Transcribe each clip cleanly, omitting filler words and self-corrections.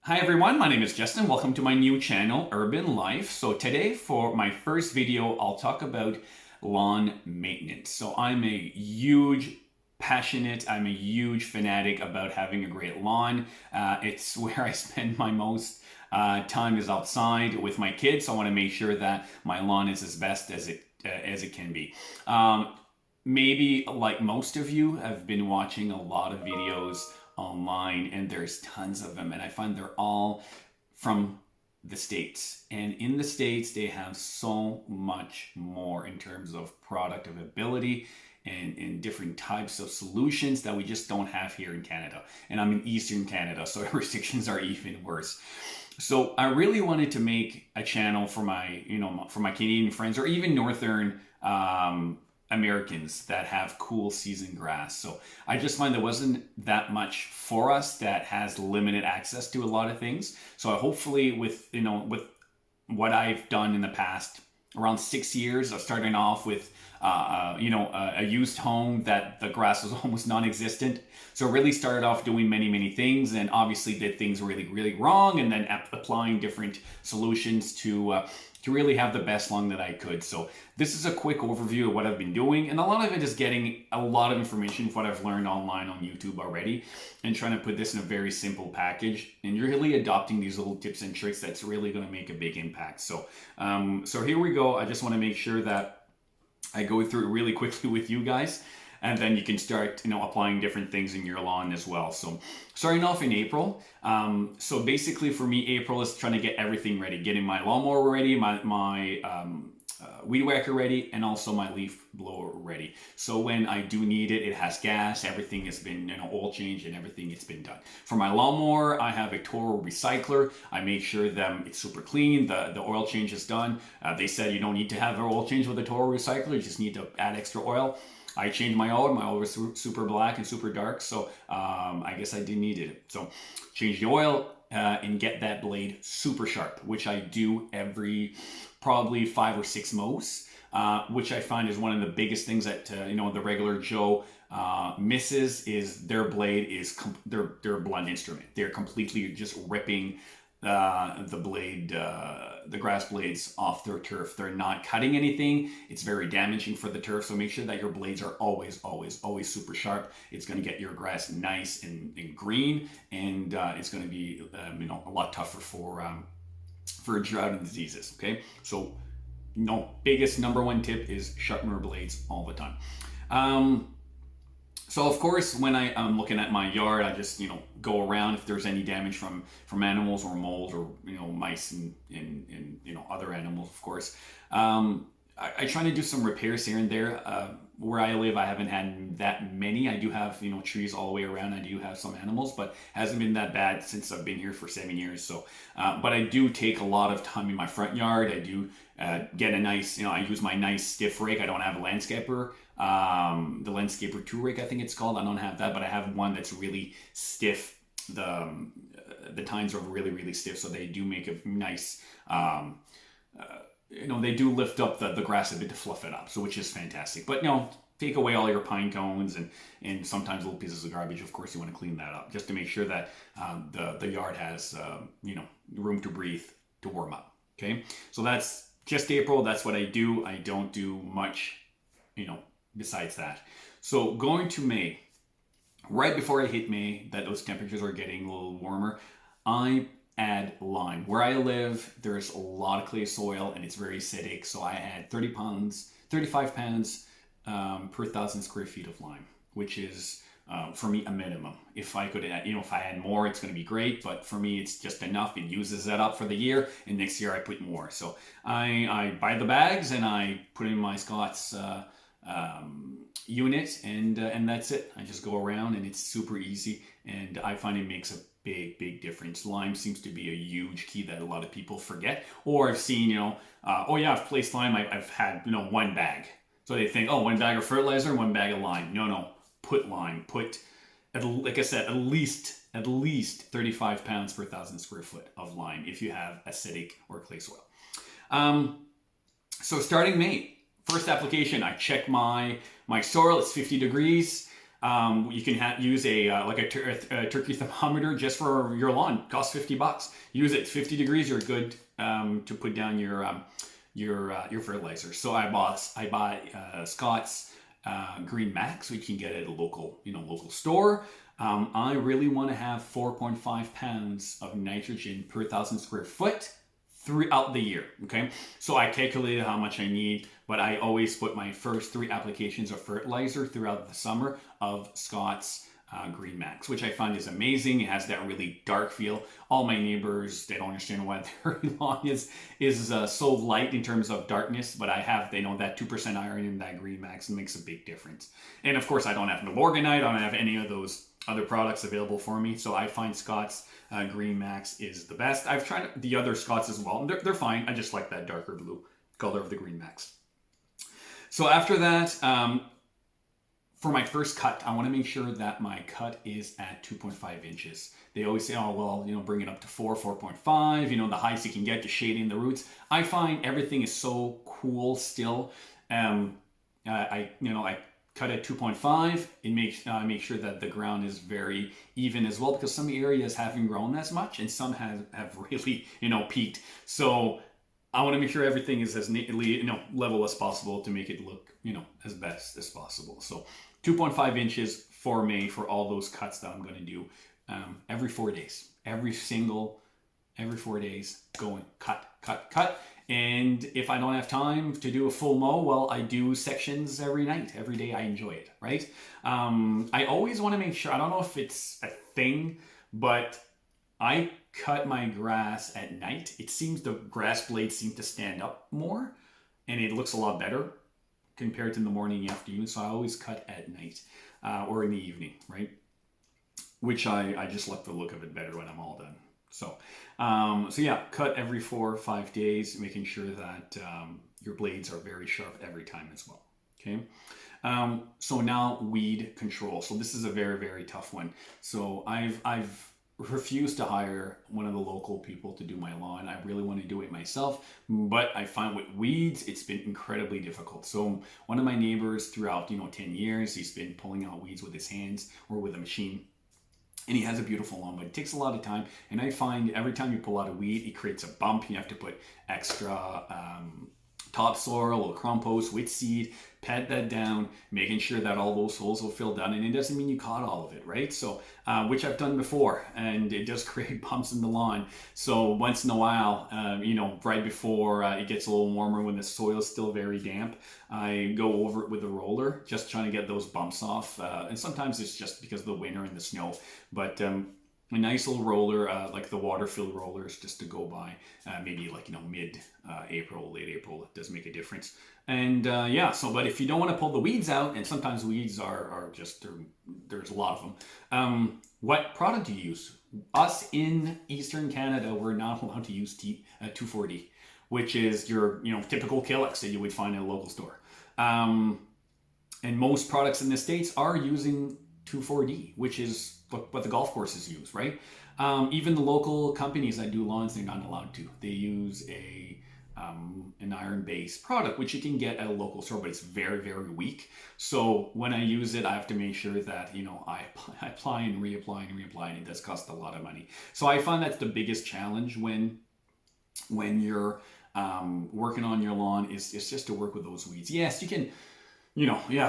Hi everyone, my name is Justin. Welcome to my new channel, Urban Life. So today for my first video, I'll talk about lawn maintenance. So I'm a huge fanatic about having a great lawn. It's where I spend my most time is outside with my kids. So I want to make sure that my lawn is as best as it can be. Maybe like most of you have been watching a lot of videos online, and there's tons of them, and I find they're all from the States. And in the States, they have so much more in terms of product availability and different types of solutions that we just don't have here in Canada. And I'm in Eastern Canada, so restrictions are even worse. So I really wanted to make a channel for my Canadian friends, or even Northern Americans that have cool season grass. So I just find there wasn't that much for us that has limited access to a lot of things. So hopefully with what I've done in the past around 6 years of starting off with a used home that the grass was almost non-existent. So really started off doing many things, and obviously did things really wrong, and then applying different solutions to really have the best lawn that I could. So this is a quick overview of what I've been doing, and a lot of it is getting a lot of information from what I've learned online on YouTube already, and trying to put this in a very simple package, and you're really adopting these little tips and tricks that's really going to make a big impact. So here we go. I just want to make sure that I go through it really quickly with you guys, and then you can start applying different things in your lawn as well. So starting off in April, so basically for me, April is trying to get everything ready, getting my lawnmower ready, my weed whacker ready, and also my leaf blower ready. So when I do need it, it has gas, everything has been oil change, and everything it's been done. For my lawnmower, I have a Toro Recycler. I make sure that it's super clean, the oil change is done. They said you don't need to have an oil change with a Toro Recycler, you just need to add extra oil. I changed my oil. My oil was super black and super dark, so I guess I didn't need it. So change the oil and get that blade super sharp, which I do every probably 5 or 6 mows, which I find is one of the biggest things that the regular Joe misses, is their blade is their blunt instrument. They're completely just ripping the grass blades off their turf. They're not cutting anything. It's very damaging for the turf. So make sure that your blades are always super sharp. It's going to get your grass nice and green, and it's going to be a lot tougher for drought and diseases. Okay, so biggest number one tip is sharpen your blades all the time. So of course, when I'm looking at my yard, I just go around if there's any damage from animals or mold or mice and other animals. Of course, I try to do some repairs here and there. Where I live, I haven't had that many. I do have trees all the way around. I do have some animals, but hasn't been that bad since I've been here for 7 years. So, but I do take a lot of time in my front yard. I do get a nice, I use my nice stiff rake. I don't have a landscaper. The Landscaper 2 rake, I think it's called. I don't have that, but I have one that's really stiff. The tines are really stiff, so they do make a nice they do lift up the grass a bit to fluff it up, so which is fantastic. But take away all your pine cones and sometimes little pieces of garbage. Of course, you want to clean that up just to make sure that the yard has room to breathe, to warm up. Okay, so that's just April. That's what I do. I don't do much besides that. So going to May, right before I hit May, that those temperatures are getting a little warmer, I add lime. Where I live, there's a lot of clay soil and it's very acidic, so I add 35 pounds per 1,000 square feet of lime, which is for me a minimum. If I could add, if I add more, it's going to be great, but for me it's just enough. It uses that up for the year, and next year I put more. So I buy the bags and I put in my Scots unit, and that's it. I just go around and it's super easy, and I find it makes a big difference. Lime seems to be a huge key that a lot of people forget, or I've seen I've placed lime. I've had one bag, so they think, oh, one bag of fertilizer and one bag of lime. No, put lime. Put, like I said, at least 35 pounds per 1,000 square foot of lime if you have acidic or clay soil. So starting May, first application, I check my soil. It's 50 degrees. You can use a like a turkey thermometer just for your lawn. Costs $50. Use it 50 degrees. You're good to put down your fertilizer. So I bought Scots Green Max, which you can get at a local store. I really want to have 4.5 pounds of nitrogen per 1,000 square foot throughout the year. Okay, so I calculated how much I need, but I always put my first 3 applications of fertilizer throughout the summer of Scots Green Max, which I find is amazing. It has that really dark feel. All my neighbors, they don't understand why their lawn is so light in terms of darkness, but they know that 2% iron in that Green Max makes a big difference. And of course, I don't have no Morganite. I don't have any of those other products available for me, so I find Scots Green Max is the best. I've tried the other Scots as well, and they're fine. I just like that darker blue color of the Green Max. So after that, for my first cut, I want to make sure that my cut is at 2.5 inches. They always say, oh, well, bring it up to 4.5, the highest you can get to shading the roots. I find everything is so cool still. I cut at 2.5 and make sure that the ground is very even as well, because some areas haven't grown as much and some have really, peaked. So I want to make sure everything is as neatly, level as possible to make it look, as best as possible. So 2.5 inches for me for all those cuts that I'm going to do every 4 days. Every 4 days, going cut. And if I don't have time to do a full mow, well, I do sections every night. Every day I enjoy it, right? I always want to make sure, I don't know if it's a thing, but I cut my grass at night. It seems the grass blades seem to stand up more and it looks a lot better compared to in the morning and afternoon. So I always cut at night or in the evening, right? Which I just like the look of it better when I'm all done. So yeah, cut every 4 or 5 days, making sure that your blades are very sharp every time as well. Okay. So now weed control. So this is a very, very tough one. So I've refused to hire one of the local people to do my lawn. I really want to do it myself, but I find with weeds, it's been incredibly difficult. So one of my neighbors throughout, 10 years, he's been pulling out weeds with his hands or with a machine. And he has a beautiful lawn, but it takes a lot of time. And I find every time you pull out a weed, it creates a bump. You have to put extra topsoil or compost with seed, pat that down, making sure that all those holes will fill down. And it doesn't mean you caught all of it, right? So, which I've done before, and it does create bumps in the lawn. So once in a while, right before it gets a little warmer when the soil is still very damp, I go over it with a roller, just trying to get those bumps off. And sometimes it's just because of the winter and the snow, but a nice little roller, like the water-filled rollers, just to go by, maybe like, mid-April, late April, it does make a difference. And yeah, so, but if you don't want to pull the weeds out, and sometimes weeds are just, there's a lot of them. What product do you use? Us in Eastern Canada, we're not allowed to use 2,4-D, which is your, typical Kalex that you would find in a local store. And most products in the States are using 2,4-D, which is what the golf courses use, right? Even the local companies that do lawns, they're not allowed to. They use an iron-based product, which you can get at a local store, but it's very, very weak. So when I use it, I have to make sure that, I apply and reapply and reapply, and it does cost a lot of money. So I find that's the biggest challenge when you're working on your lawn is just to work with those weeds. Yes, you can,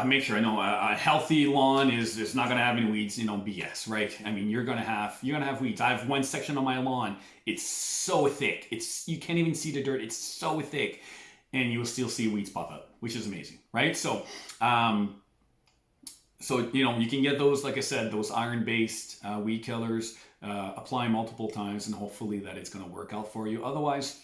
make sure. I know a healthy lawn is not going to have any weeds, BS, right? I mean, you're going to have weeds. I have one section on my lawn. It's so thick. You can't even see the dirt. It's so thick, and you will still see weeds pop out, which is amazing, right? So, you can get those, like I said, those iron-based weed killers, apply multiple times, and hopefully that it's going to work out for you. Otherwise,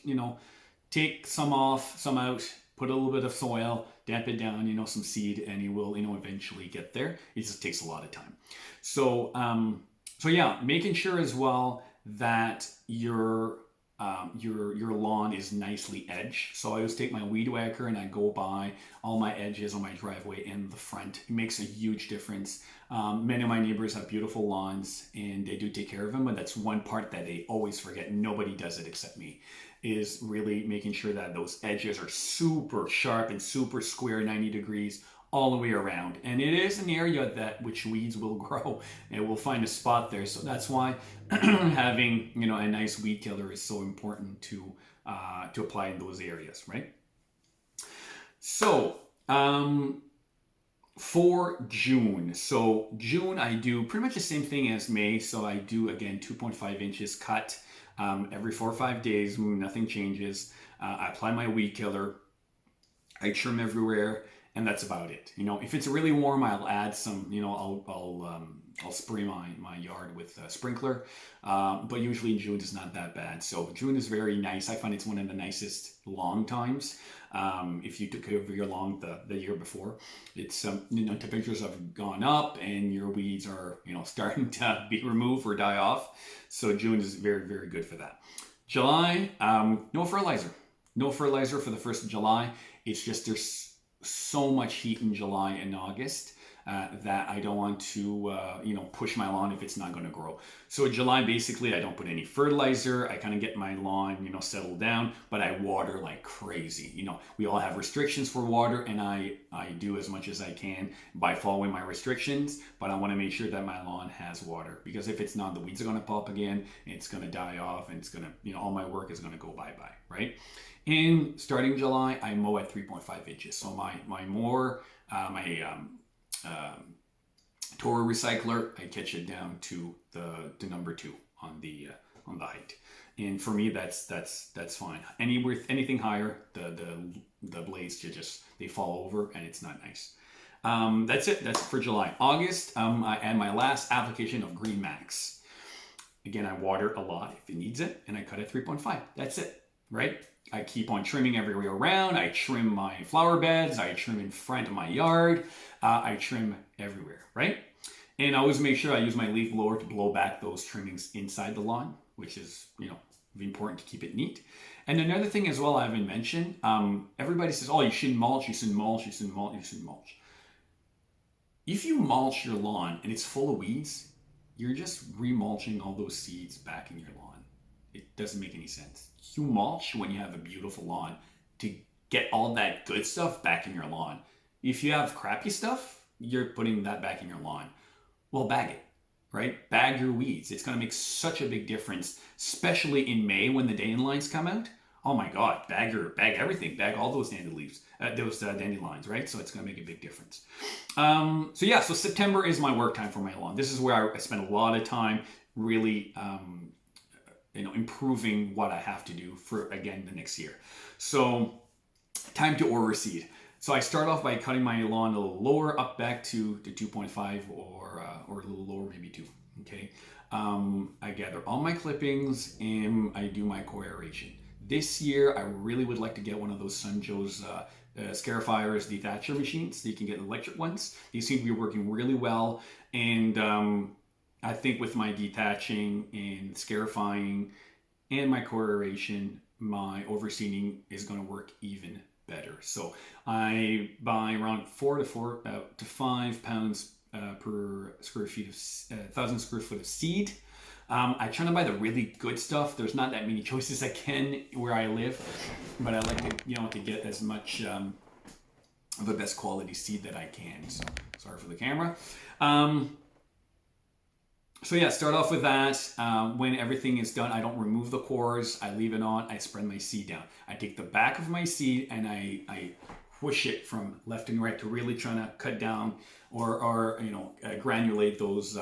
take some off, some out, put a little bit of soil, damp it down, some seed, and you will, eventually get there. It just takes a lot of time. So, yeah, making sure as well that your lawn is nicely edged. So I always take my weed whacker and I go by all my edges on my driveway and the front. It makes a huge difference. Many of my neighbors have beautiful lawns and they do take care of them, but that's one part that they always forget. Nobody does it except me, is really making sure that those edges are super sharp and super square, 90 degrees all the way around. And it is an area that which weeds will grow and will find a spot there. So that's why having, you know, a nice weed killer is so important to apply in those areas, right? So for June, I do pretty much the same thing as May. So I do, again, 2.5 inches cut every 4 or 5 days. Nothing changes. I apply my weed killer. I trim everywhere, and that's about it. You know, if it's really warm, I'll add some. You know, I'll spray my yard with a sprinkler. But usually June is not that bad. So June is very nice. I find it's one of the nicest lawn times. If you took care of your lawn the year before, it's you know, temperatures have gone up and your weeds are, you know, starting to be removed or die off. So June is very, very good for that. July, no fertilizer. No fertilizer for the 1st of July. It's just there's so much heat in July and August that I don't want to, you know, push my lawn if it's not going to grow. So in July, basically, I don't put any fertilizer. I kind of get my lawn, you know, settled down, but I water like crazy. You know, we all have restrictions for water, and I do as much as I can by following my restrictions, but I want to make sure that my lawn has water, because if it's not, the weeds are going to pop again, it's going to die off, and it's going to, you know, all my work is going to go bye-bye, right? And starting July, I mow at 3.5 inches. So my mower, Toro Recycler, I catch it down to the number 2 on the height. And for me, that's fine. Anything higher, the blades they fall over, and it's not nice. That's it. That's it for July. August, I add my last application of Green Max. Again, I water a lot if it needs it, and I cut at 3.5. That's it, right? I keep on trimming everywhere around. I trim my flower beds. I trim in front of my yard. I trim everywhere, right? And I always make sure I use my leaf blower to blow back those trimmings inside the lawn, which is, you know, important to keep it neat. And another thing as well I haven't mentioned, everybody says, oh, you shouldn't mulch, you shouldn't mulch, you shouldn't mulch, you shouldn't mulch. If you mulch your lawn and it's full of weeds, you're just remulching all those seeds back in your lawn. It doesn't make any sense. You mulch when you have a beautiful lawn to get all that good stuff back in your lawn. If you have crappy stuff, you're putting that back in your lawn. Well, bag it, right? Bag your weeds. It's going to make such a big difference, especially in May when the dandelions come out. Oh my God, bag everything. Bag all those dandelions, right? So it's going to make a big difference. So September is my work time for my lawn. This is where I spend a lot of time really you know, improving what I have to do for, again, the next year. So time to overseed. So I start off by cutting my lawn a little lower, up back to 2.5 or a little lower, maybe 2. Okay. I gather all my clippings and I do my co-aeration. This year, I really would like to get one of those Sunjoe's scarifiers dethatcher machines. So you can get electric ones. These seem to be working really well. And I think with my detaching and scarifying and my co-aeration, my overseeding is going to work even better. So I buy around 4 to 5 pounds per square feet of 1,000 square foot of seed. I try to buy the really good stuff. There's not that many choices I can where I live, but I like to, you know, to get as much of the best quality seed that I can. So sorry for the camera. So yeah, start off with that. When everything is done, I don't remove the cores. I leave it on. I spread my seed down. I take the back of my seed and I whoosh it from left and right to really trying to cut down or you know, granulate those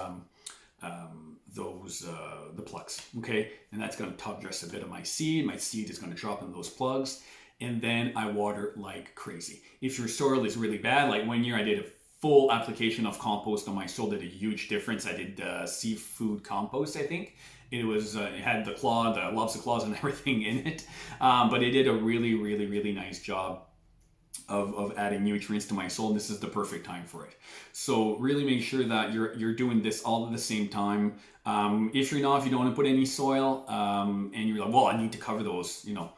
the plugs. Okay, and that's going to top dress a bit of my seed. My seed is going to drop in those plugs, and then I water like crazy. If your soil is really bad, like one year I did a full application of compost on my soil, did a huge difference. I did seafood compost, I think. It was it had the lobster claws and everything in it, but it did a really, really, really nice job of adding nutrients to my soil. This is the perfect time for it. So really make sure that you're doing this all at the same time. If you don't want to put any soil, and you're like, well, I need to cover those, you know,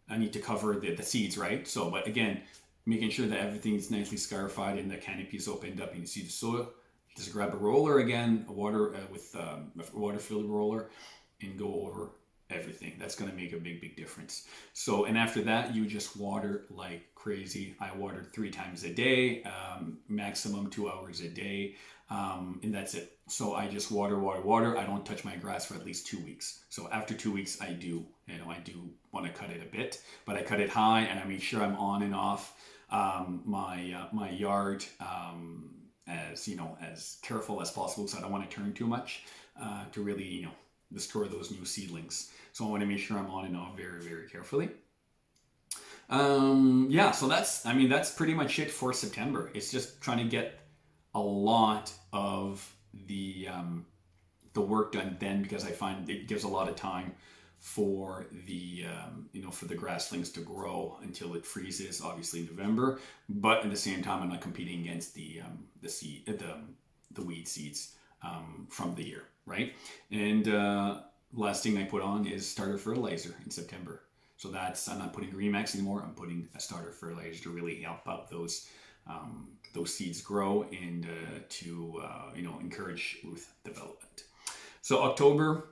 I need to cover the seeds, right? So, but again, making sure that everything is nicely scarified and the canopy is opened up and you see the soil. Just grab a roller again, a water filled roller, and go over everything. that's going to make a big difference. So, and after that, you just water like crazy. I watered 3 times a day, maximum 2 hours a day, and that's it. So I just water. I don't touch my grass for at least 2 weeks. So after 2 weeks, I do want to cut it a bit, but I cut it high, and I make sure I'm on and off my yard as careful as possible, so I don't want to turn too much to really destroy those new seedlings. So I want to make sure I'm on and off very carefully. Yeah, so that's pretty much it for September. It's just trying to get a lot of the work done then, because I find it gives a lot of time for the for the grasslings to grow until it freezes, obviously in November. But at the same time, I'm not competing against the weed seeds from the year, right? And last thing I put on is starter fertilizer in September. So I'm not putting Green Max anymore. I'm putting a starter fertilizer to really help out those seeds grow and to encourage root development. So October,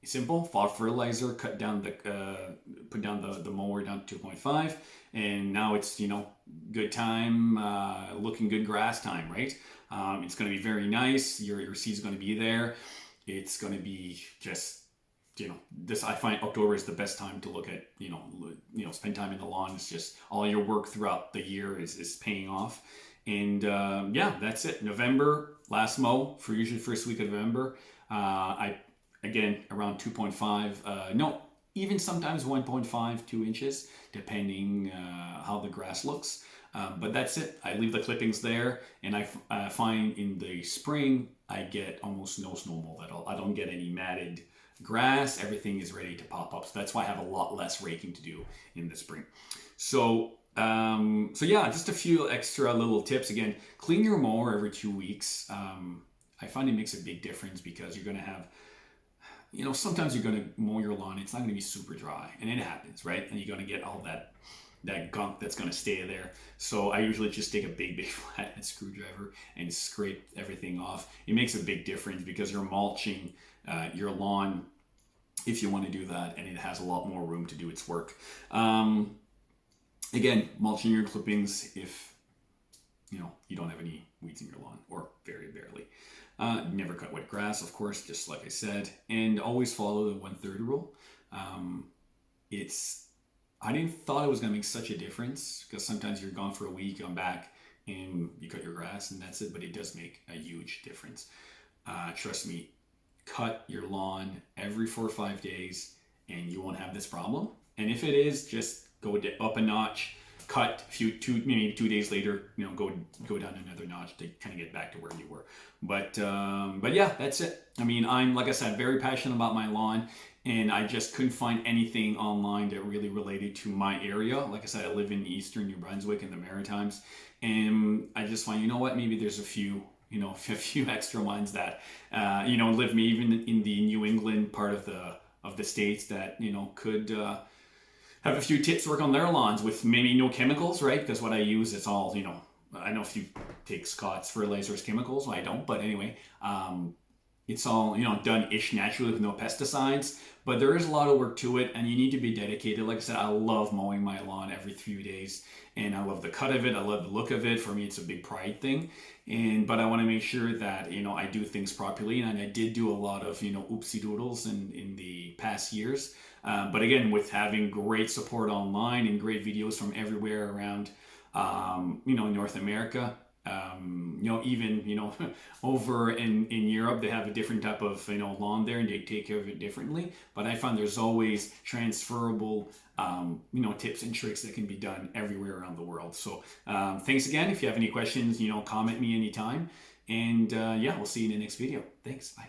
simple, fall fertilizer, put down the mower down to 2.5, and now it's good time, looking good grass time, right? It's going to be very nice. Your seed's going to be there. It's going to be just this. I find October is the best time to look at spend time in the lawn. It's just all your work throughout the year is paying off. And yeah, that's it. November, last mow for usually first week of November. Again, around 2.5, no, even sometimes 1.5, 2 inches, depending how the grass looks. But that's it. I leave the clippings there, and I find in the spring, I get almost no snow mold at all. I don't get any matted grass. Everything is ready to pop up. So that's why I have a lot less raking to do in the spring. So yeah, just a few extra little tips. Again, clean your mower every 2 weeks. I find it makes a big difference, because you're going to have, sometimes you're going to mow your lawn. It's not going to be super dry, and it happens, right? And you're going to get all that gunk that's going to stay there. So I usually just take a big flathead screwdriver and scrape everything off. It makes a big difference, because you're mulching your lawn if you want to do that, and it has a lot more room to do its work. Again, mulching your clippings if you don't have any weeds in your lawn, or very barely. Never cut wet grass, of course, just like I said, and always follow the 1/3 rule. I didn't thought it was going to make such a difference, because sometimes you're gone for a week, come back, and you cut your grass, and that's it. But it does make a huge difference. Trust me, cut your lawn every 4 or 5 days, and you won't have this problem. And if it is, just go up a notch. Cut maybe 2 days later, go down another notch to kind of get back to where you were. But yeah, that's it. I'm, like I said, very passionate about my lawn, and I just couldn't find anything online that really related to my area. Like I said, I live in eastern New Brunswick in the Maritimes, and I just find, maybe there's a few extra ones that live maybe even in the New England part of the States that could have a few tips to work on their lawns with maybe no chemicals, right? Because what I use, it's all, I know if you take Scots fertilizer as chemicals, I don't, but anyway, it's all, done-ish naturally with no pesticides, but there is a lot of work to it, and you need to be dedicated. Like I said, I love mowing my lawn every few days, and I love the cut of it. I love the look of it. For me, it's a big pride thing. But I want to make sure that, I do things properly, and I did do a lot of, oopsie doodles in the past years. But again, with having great support online and great videos from everywhere around, North America, even, over in Europe, they have a different type of, lawn there, and they take care of it differently. But I find there's always transferable, tips and tricks that can be done everywhere around the world. So thanks again. If you have any questions, comment me anytime. And yeah, we'll see you in the next video. Thanks. Bye.